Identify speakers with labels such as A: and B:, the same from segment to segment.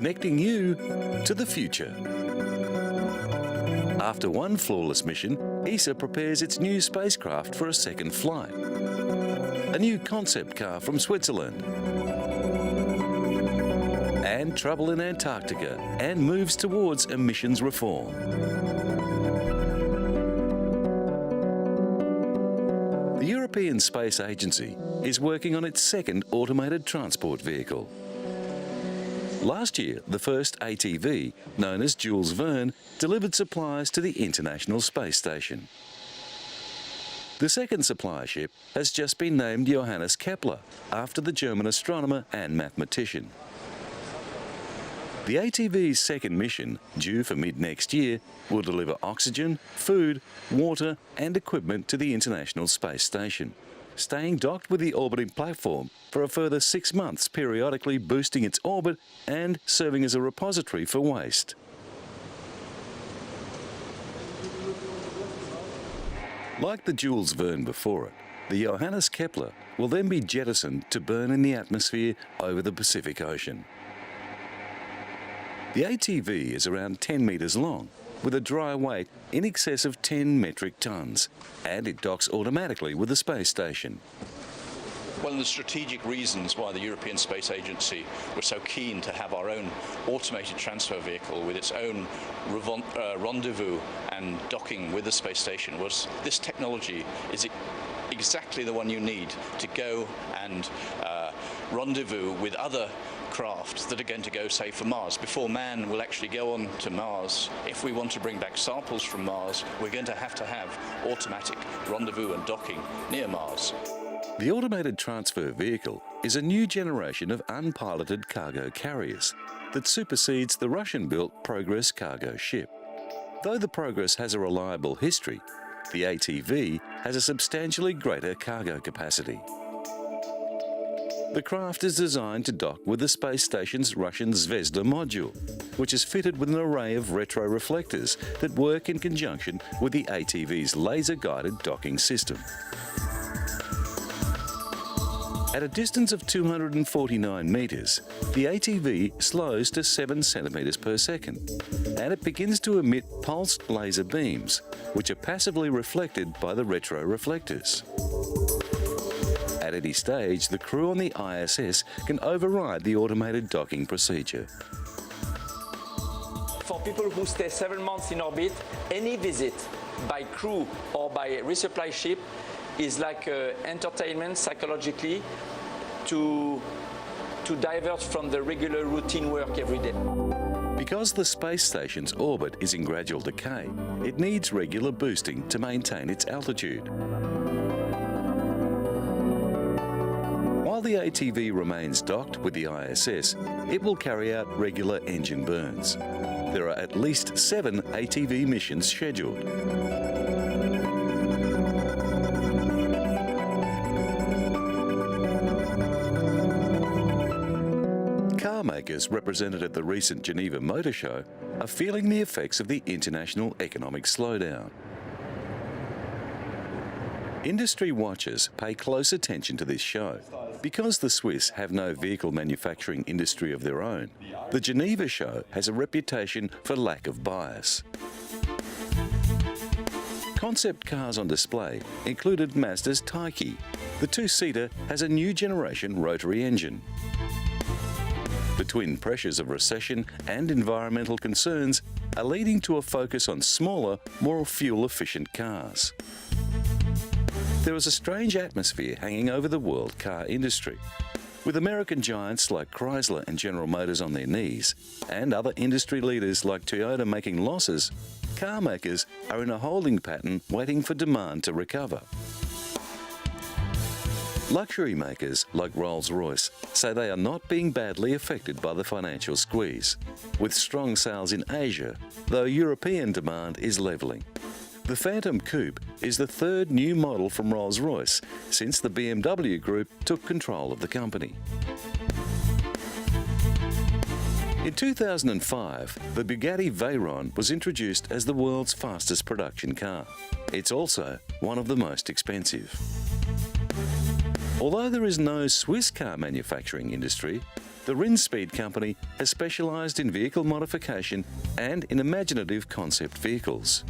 A: connecting you to the future. After one flawless mission, ESA prepares its new spacecraft for a second flight. A new concept car from Switzerland. And trouble in Antarctica, and moves towards emissions reform. The European Space Agency is working on its second automated transport vehicle. Last year, the first ATV, known as Jules Verne, delivered supplies to the International Space Station. The second supply ship has just been named Johannes Kepler, after the German astronomer and mathematician. The ATV's second mission, due for mid-next year, will deliver oxygen, food, water and equipment to the International Space Station, staying docked with the orbiting platform for a further 6 months, periodically boosting its orbit and serving as a repository for waste. Like the Jules Verne before it, the Johannes Kepler will then be jettisoned to burn in the atmosphere over the Pacific Ocean. The ATV is around 10 metres long, with a dry weight in excess of 10 metric tonnes, and it docks automatically with the space station.
B: One of the strategic reasons why the European Space Agency was so keen to have our own automated transfer vehicle with its own rendezvous and docking with the space station was this technology is exactly the one you need to go and rendezvous with other crafts that are going to go, say, for Mars. Before man will actually go on to Mars, if we want to bring back samples from Mars, we're going to have automatic rendezvous and docking near Mars.
A: The automated transfer vehicle is a new generation of unpiloted cargo carriers that supersedes the Russian-built Progress cargo ship. Though the Progress has a reliable history, the ATV has a substantially greater cargo capacity. The craft is designed to dock with the space station's Russian Zvezda module, which is fitted with an array of retroreflectors that work in conjunction with the ATV's laser-guided docking system. At a distance of 249 metres, the ATV slows to 7 centimetres per second, and it begins to emit pulsed laser beams, which are passively reflected by the retroreflectors. At any stage, the crew on the ISS can override the automated docking procedure.
C: For people who stay 7 months in orbit, any visit by crew or by resupply ship is like entertainment psychologically to divert from the regular routine work every day.
A: Because the space station's orbit is in gradual decay, it needs regular boosting to maintain its altitude. While the ATV remains docked with the ISS, it will carry out regular engine burns. There are at least 7 ATV missions scheduled. Car makers represented at the recent Geneva Motor Show are feeling the effects of the international economic slowdown. Industry watchers pay close attention to this show. Because the Swiss have no vehicle manufacturing industry of their own, the Geneva show has a reputation for lack of bias. Concept cars on display included Mazda's Taiki. The two-seater has a new generation rotary engine. The twin pressures of recession and environmental concerns are leading to a focus on smaller, more fuel-efficient cars. There is a strange atmosphere hanging over the world car industry. With American giants like Chrysler and General Motors on their knees, and other industry leaders like Toyota making losses, car makers are in a holding pattern waiting for demand to recover. Luxury makers like Rolls-Royce say they are not being badly affected by the financial squeeze, with strong sales in Asia, though European demand is levelling. The Phantom Coupe is the third new model from Rolls-Royce since the BMW Group took control of the company. In 2005, the Bugatti Veyron was introduced as the world's fastest production car. It's also one of the most expensive. Although there is no Swiss car manufacturing industry, the Rinspeed company has specialised in vehicle modification and in imaginative concept vehicles.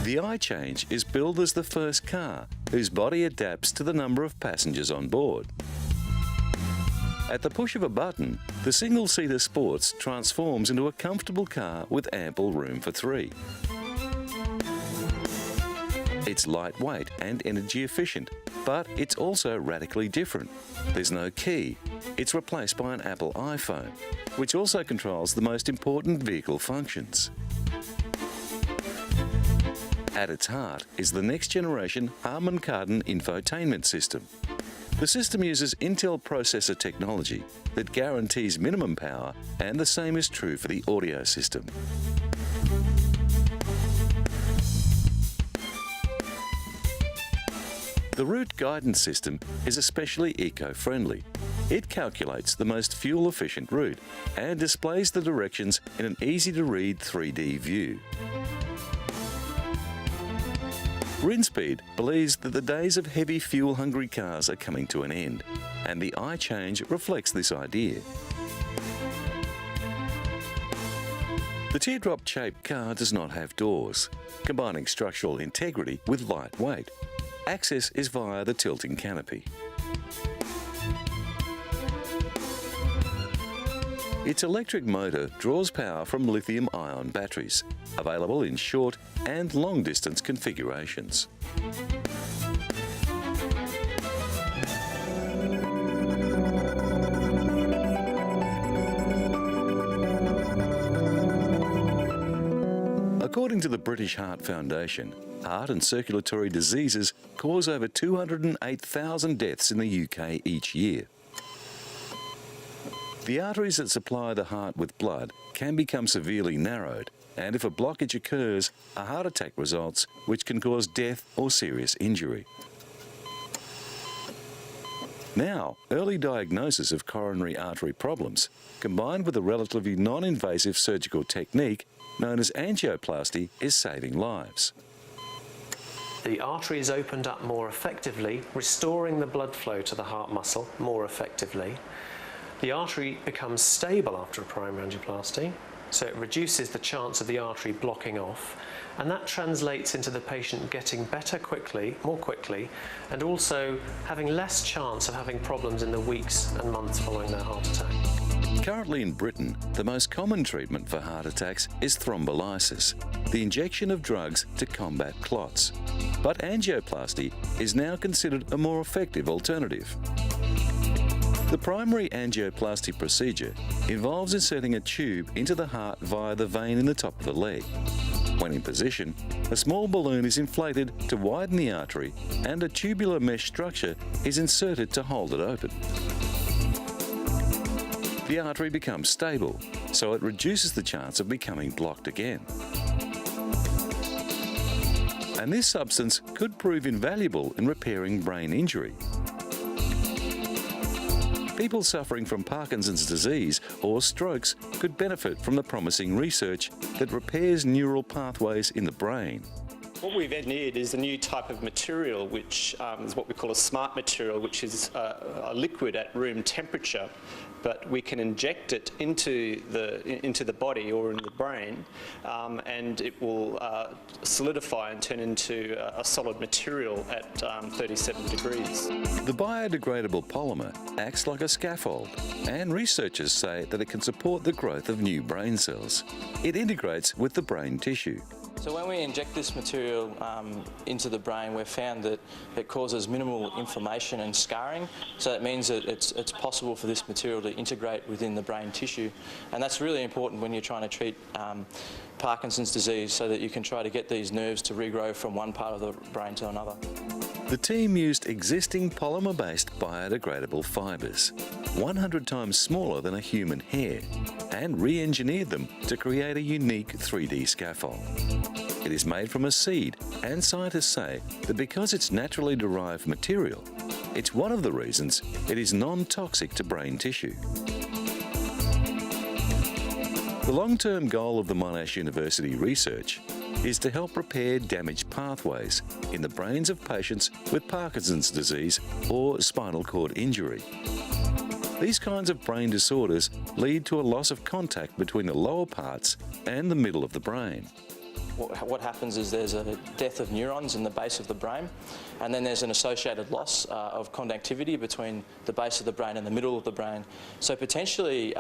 A: The iChange is billed as the first car whose body adapts to the number of passengers on board. At the push of a button, the single-seater Sports transforms into a comfortable car with ample room for three. It's lightweight and energy efficient, but it's also radically different. There's no key. It's replaced by an Apple iPhone, which also controls the most important vehicle functions. At its heart is the next generation Harman Kardon infotainment system. The system uses Intel processor technology that guarantees minimum power, and the same is true for the audio system. The route guidance system is especially eco-friendly. It calculates the most fuel-efficient route and displays the directions in an easy-to-read 3D view. Rinspeed believes that the days of heavy fuel-hungry cars are coming to an end, and the iChange reflects this idea. The teardrop-shaped car does not have doors, combining structural integrity with light weight. Access is via the tilting canopy. Its electric motor draws power from lithium-ion batteries, available in short and long-distance configurations. According to the British Heart Foundation, heart and circulatory diseases cause over 208,000 deaths in the UK each year. The arteries that supply the heart with blood can become severely narrowed, and if a blockage occurs, a heart attack results, which can cause death or serious injury. Now, early diagnosis of coronary artery problems, combined with a relatively non-invasive surgical technique known as angioplasty, is saving lives.
D: The artery is opened up more effectively, restoring the blood flow to the heart muscle more effectively. The artery becomes stable after a primary angioplasty, so it reduces the chance of the artery blocking off, and that translates into the patient getting better quickly, more quickly, and also having less chance of having problems in the weeks and months following their heart attack.
A: Currently in Britain, the most common treatment for heart attacks is thrombolysis, the injection of drugs to combat clots. But angioplasty is now considered a more effective alternative. The primary angioplasty procedure involves inserting a tube into the heart via the vein in the top of the leg. When in position, a small balloon is inflated to widen the artery, and a tubular mesh structure is inserted to hold it open. The artery becomes stable, so it reduces the chance of becoming blocked again. And this substance could prove invaluable in repairing brain injury. People suffering from Parkinson's disease or strokes could benefit from the promising research that repairs neural pathways in the brain.
E: What we've engineered is a new type of material, which is what we call a smart material, which is a liquid at room temperature, but we can inject it into the body or in the brain, and it will solidify and turn into a solid material at 37 degrees.
A: The biodegradable polymer acts like a scaffold, and researchers say that it can support the growth of new brain cells. It integrates with the brain tissue.
F: So when we inject this material into the brain, we've found that it causes minimal inflammation and scarring. So that means that it's possible for this material to integrate within the brain tissue. And that's really important when you're trying to treat Parkinson's disease, so that you can try to get these nerves to regrow from one part of the brain to another.
A: The team used existing polymer-based biodegradable fibres, 100 times smaller than a human hair, and re-engineered them to create a unique 3D scaffold. It is made from a seed, and scientists say that because it's naturally derived material, it's one of the reasons it is non-toxic to brain tissue. The long-term goal of the Monash University research is to help repair damaged pathways in the brains of patients with Parkinson's disease or spinal cord injury. These kinds of brain disorders lead to a loss of contact between the lower parts and the middle of the brain.
F: What happens is there's a death of neurons in the base of the brain, and then there's an associated loss of conductivity between the base of the brain and the middle of the brain. So potentially,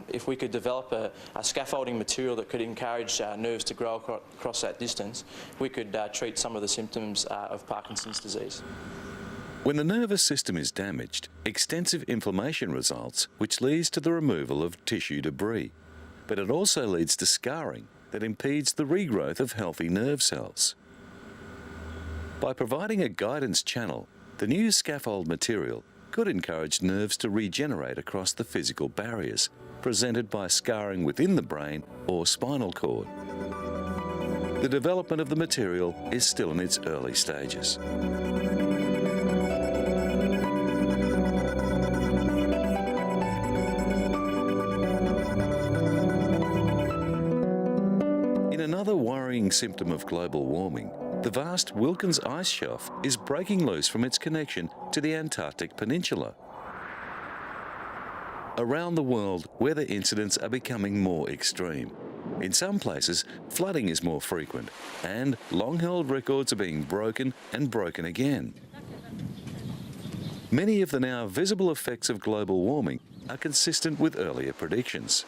F: if we could develop a scaffolding material that could encourage nerves to grow across that distance, we could treat some of the symptoms of Parkinson's disease.
A: When the nervous system is damaged, extensive inflammation results, which leads to the removal of tissue debris. But it also leads to scarring that impedes the regrowth of healthy nerve cells. By providing a guidance channel, the new scaffold material could encourage nerves to regenerate across the physical barriers presented by scarring within the brain or spinal cord. The development of the material is still in its early stages. Another worrying symptom of global warming, the vast Wilkins ice shelf is breaking loose from its connection to the Antarctic Peninsula. Around the world, weather incidents are becoming more extreme. In some places, flooding is more frequent, and long-held records are being broken and broken again. Many of the now visible effects of global warming are consistent with earlier predictions,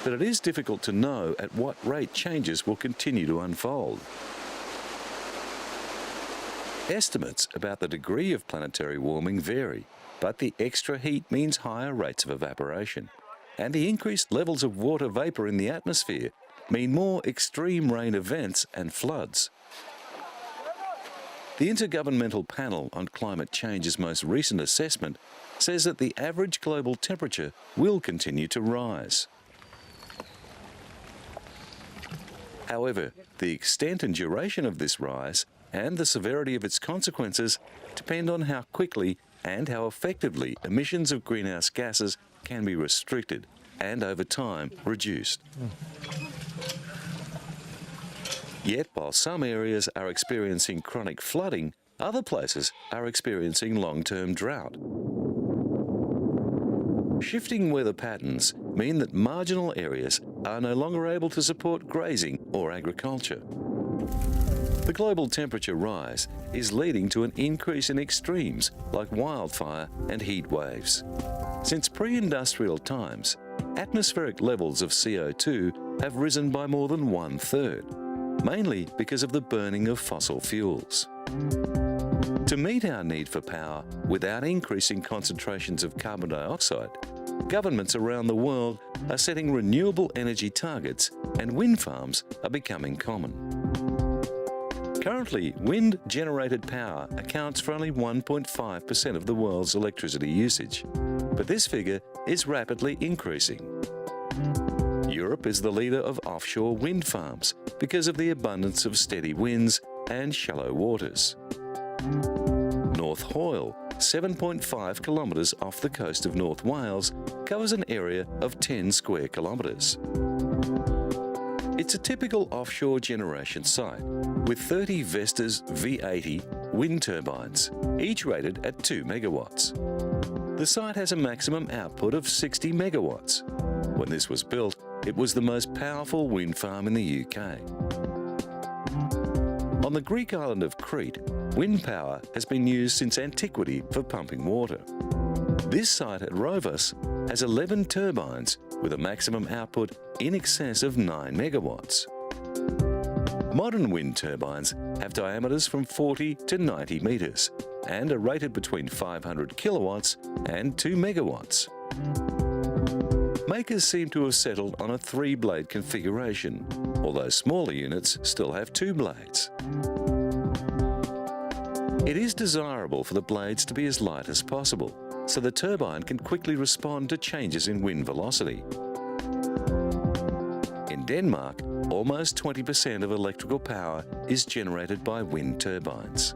A: but it is difficult to know at what rate changes will continue to unfold. Estimates about the degree of planetary warming vary, but the extra heat means higher rates of evaporation, and the increased levels of water vapour in the atmosphere mean more extreme rain events and floods. The Intergovernmental Panel on Climate Change's most recent assessment says that the average global temperature will continue to rise. However, the extent and duration of this rise and the severity of its consequences depend on how quickly and how effectively emissions of greenhouse gases can be restricted and, over time, reduced. Yet, while some areas are experiencing chronic flooding, other places are experiencing long-term drought. Shifting weather patterns mean that marginal areas are no longer able to support grazing or agriculture. The global temperature rise is leading to an increase in extremes like wildfire and heat waves. Since pre-industrial times, atmospheric levels of CO2 have risen by more than 1/3, mainly because of the burning of fossil fuels. To meet our need for power without increasing concentrations of carbon dioxide, governments around the world are setting renewable energy targets, and wind farms are becoming common. Currently, wind-generated power accounts for only 1.5% of the world's electricity usage, but this figure is rapidly increasing. Europe is the leader of offshore wind farms because of the abundance of steady winds and shallow waters. North Hoyle, 7.5 kilometres off the coast of North Wales, covers an area of 10 square kilometres. It's a typical offshore generation site with 30 Vestas V80 wind turbines, each rated at 2 megawatts. The site has a maximum output of 60 megawatts. When this was built, it was the most powerful wind farm in the UK. On the Greek island of Crete, wind power has been used since antiquity for pumping water. This site at Rovos has 11 turbines with a maximum output in excess of 9 megawatts. Modern wind turbines have diameters from 40 to 90 metres and are rated between 500 kilowatts and 2 megawatts. Makers seem to have settled on a 3-blade configuration, although smaller units still have 2 blades. It is desirable for the blades to be as light as possible, so the turbine can quickly respond to changes in wind velocity. In Denmark, almost 20% of electrical power is generated by wind turbines.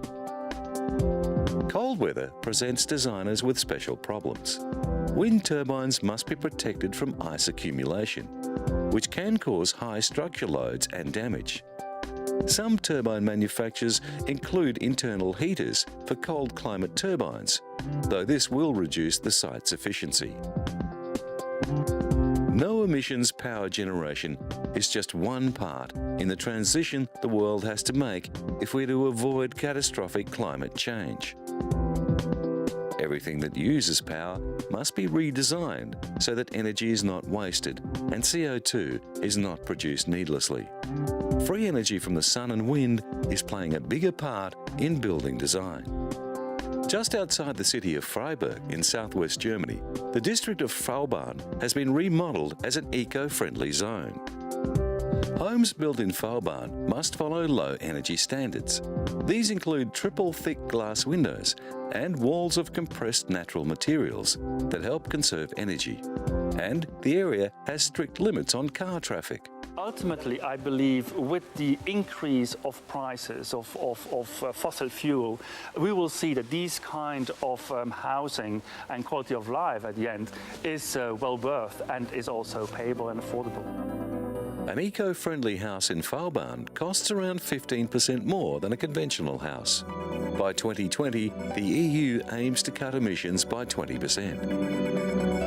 A: Cold weather presents designers with special problems. Wind turbines must be protected from ice accumulation, which can cause high structure loads and damage. Some turbine manufacturers include internal heaters for cold climate turbines, though this will reduce the site's efficiency. No emissions power generation is just one part in the transition the world has to make if we're to avoid catastrophic climate change. Everything that uses power must be redesigned so that energy is not wasted and CO2 is not produced needlessly. Free energy from the sun and wind is playing a bigger part in building design. Just outside the city of Freiburg in southwest Germany, the district of Vauban has been remodelled as an eco-friendly zone. Homes built in Vauban must follow low energy standards. These include triple thick glass windows and walls of compressed natural materials that help conserve energy. And the area has strict limits on car traffic.
G: Ultimately, I believe with the increase of prices of fossil fuel, we will see that these kind of housing and quality of life at the end is well worth and is also payable and affordable.
A: An eco-friendly house in Vauban costs around 15% more than a conventional house. By 2020, the EU aims to cut emissions by 20%.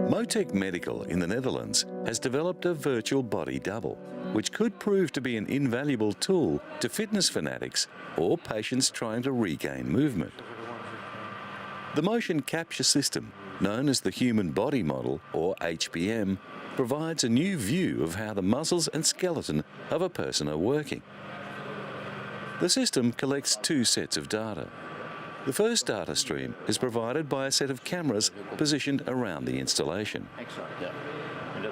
A: Motec Medical in the Netherlands has developed a virtual body double, which could prove to be an invaluable tool to fitness fanatics or patients trying to regain movement. The motion capture system, known as the Human Body Model, or HBM, provides a new view of how the muscles and skeleton of a person are working. The system collects two sets of data. The first data stream is provided by a set of cameras positioned around the installation.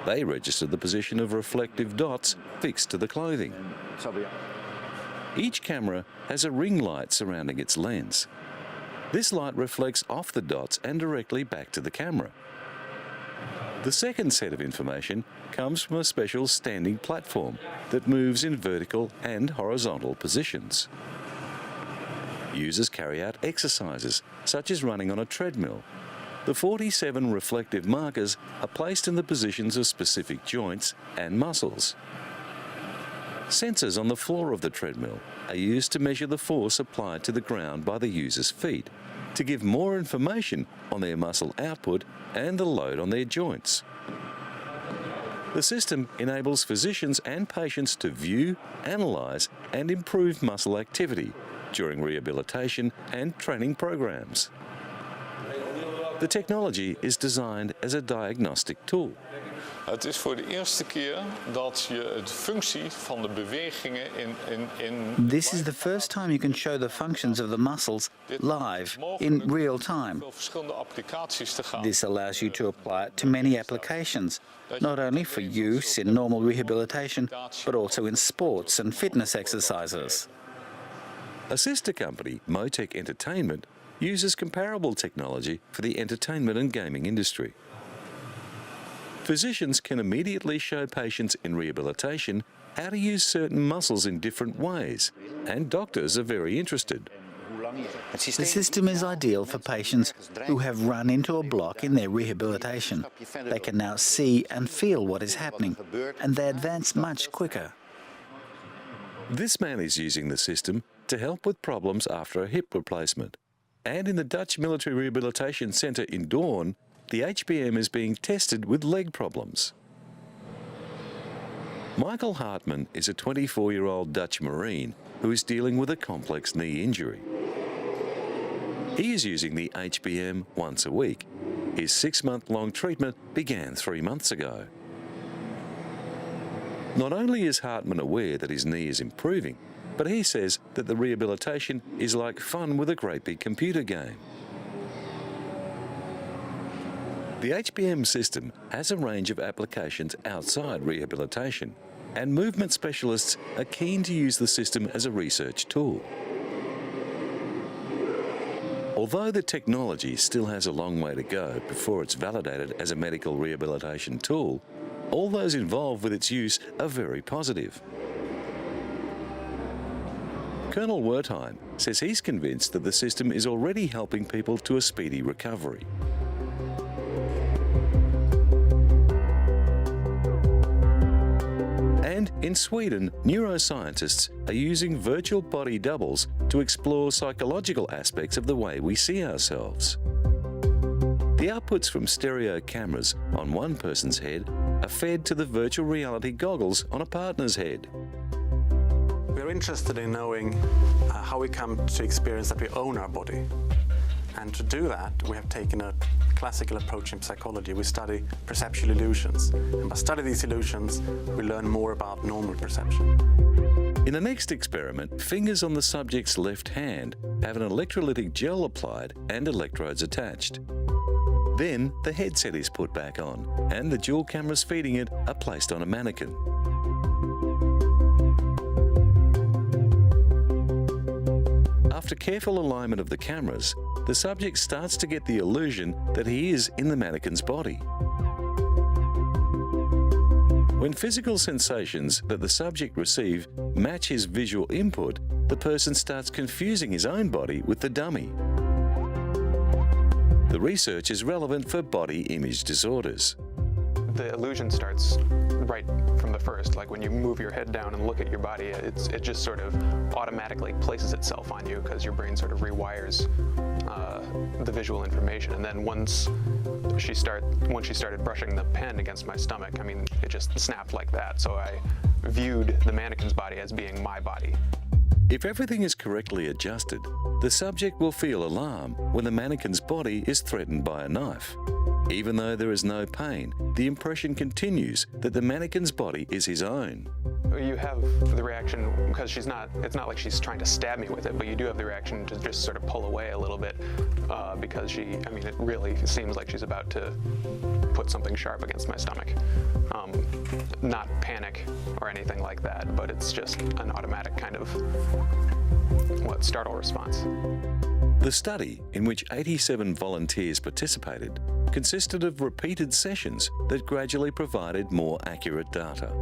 A: They register the position of reflective dots fixed to the clothing. Each camera has a ring light surrounding its lens. This light reflects off the dots and directly back to the camera. The second set of information comes from a special standing platform that moves in vertical and horizontal positions. Users carry out exercises, such as running on a treadmill. The 47 reflective markers are placed in the positions of specific joints and muscles. Sensors on the floor of the treadmill are used to measure the force applied to the ground by the user's feet, to give more information on their muscle output and the load on their joints. The system enables physicians and patients to view, analyse and improve muscle activity during rehabilitation and training programs. The technology is designed as a diagnostic tool.
H: Het is voor de eerste keer dat je de functie van de bewegingen in
I: This is the first time you can show the functions of the muscles live, in real time.
H: verschillende applicaties te gaan.
I: This allows you to apply it to many applications, not only for use in normal rehabilitation, but also in sports and fitness exercises.
A: A sister company, Motec Entertainment, uses comparable technology for the entertainment and gaming industry. Physicians can immediately show patients in rehabilitation how to use certain muscles in different ways, and doctors are very interested.
I: The system is ideal for patients who have run into a block in their rehabilitation. They can now see and feel what is happening, and they advance much quicker.
A: This man is using the system to help with problems after a hip replacement. And in the Dutch Military Rehabilitation Centre in Doorn, the HBM is being tested with leg problems. Michael Hartman is a 24-year-old Dutch Marine who is dealing with a complex knee injury. He is using the HBM once a week. His 6-month-long treatment began 3 months ago. Not only is Hartman aware that his knee is improving, but he says that the rehabilitation is like fun with a great big computer game. The HBM system has a range of applications outside rehabilitation, and movement specialists are keen to use the system as a research tool. Although the technology still has a long way to go before it's validated as a medical rehabilitation tool, all those involved with its use are very positive. Colonel Wertheim says he's convinced that the system is already helping people to a speedy recovery. And And in Sweden, neuroscientists are using virtual body doubles to explore psychological aspects of the way we see ourselves. The outputs from stereo cameras on one person's head are fed to the virtual reality goggles on a partner's head.
J: We're interested in knowing how we come to experience that we own our body. And to do that, we have taken a classical approach in psychology. We study perceptual illusions. And by studying these illusions, we learn more about normal perception.
A: In the next experiment, fingers on the subject's left hand have an electrolytic gel applied and electrodes attached. Then the headset is put back on, and the dual cameras feeding it are placed on a mannequin. After careful alignment of the cameras, the subject starts to get the illusion that he is in the mannequin's body. When physical sensations that the subject receives match his visual input, the person starts confusing his own body with the dummy. The research is relevant for body image disorders.
K: The illusion starts right from the first, like when you move your head down and look at your body, it just sort of automatically places itself on you because your brain sort of rewires the visual information. And then once she started brushing the pen against my stomach, I mean, it just snapped like that. So I viewed the mannequin's body as being my body.
A: If everything is correctly adjusted, the subject will feel alarm when the mannequin's body is threatened by a knife. Even though there is no pain, the impression continues that the mannequin's body is his own.
K: You have the reaction, because it's not like she's trying to stab me with it, but you do have the reaction to just sort of pull away a little bit because it really seems like she's about to put something sharp against my stomach. Not panic or anything like that, but it's just an automatic kind of startle response.
A: The study, in which 87 volunteers participated, consisted of repeated sessions that gradually provided more accurate data.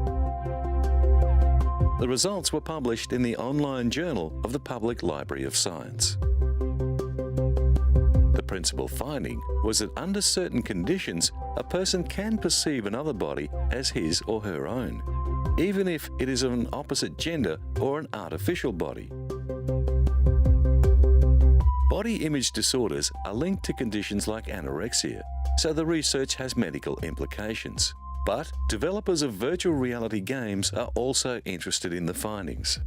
A: The results were published in the online journal of the Public Library of Science. The principal finding was that under certain conditions, a person can perceive another body as his or her own, even if it is of an opposite gender or an artificial body. Body image disorders are linked to conditions like anorexia, so the research has medical implications. But developers of virtual reality games are also interested in the findings.